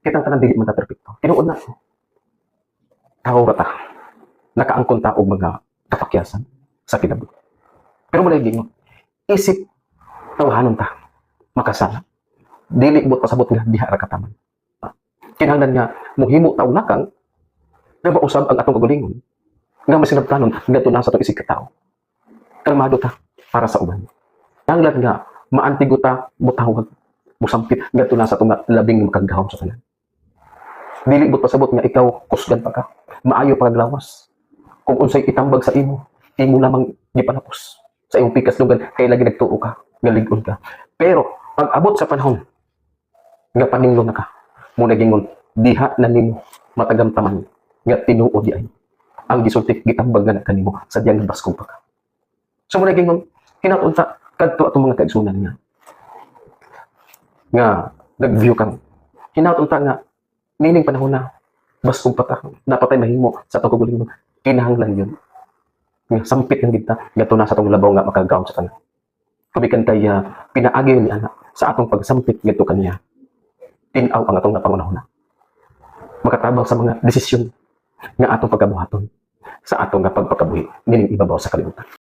kitang tanan dili man ta perpekto. Tinuod na tao ra ta. Nakaangkon ta og mga kapakyasan sa kinabuhi. Pero mo gingon, isip tawhanon ta makasala. Dili bot pasabot nga diha ra kataman. Kinahanglan nga mohimo ta unakang nga mausab ang atong kagalingon nga masinabtanon ngadto na sa atong isig ka tawo. Kalmado ta para sa uban. Kinahanglan nga maantigo ta mutawag musampit ngadto na sa atong labing makagahom sa tanan. Dili bot pasabot nga ikaw kusgan pa ka. Maayo paglawas. Kung unsay itambag sa imo lamang gipanapos. Sa imong pikas lugan kay lagi nagtuo ka, galig-on ka. Pero pag abot sa panahon nga paninglo na ka, mo nagingon diha na nimo matagamtaman nga tinuod di ay ang gisultik gitambag nga kanimo sadyang baskog pa ka. So mo nagingon hinatunta kadto atong mga kaigsunan nga nag-view kang hinatunta nga nining panahon na baskog pa ka napatay mahimo sa atong kagalingon kinahanglan yun nga sampit ng kita gato na sa atong labaw nga makagawom sa tanan. Kubikan kaya pinaagi ni anak sa atong pagsampit ngadto kaniya. Tinaw ang atong napangunahon na. Makatabang sa mga desisyon nga atong pagkabuhaton sa atong pagpakabuhi nining ibabaw sa kalibutan.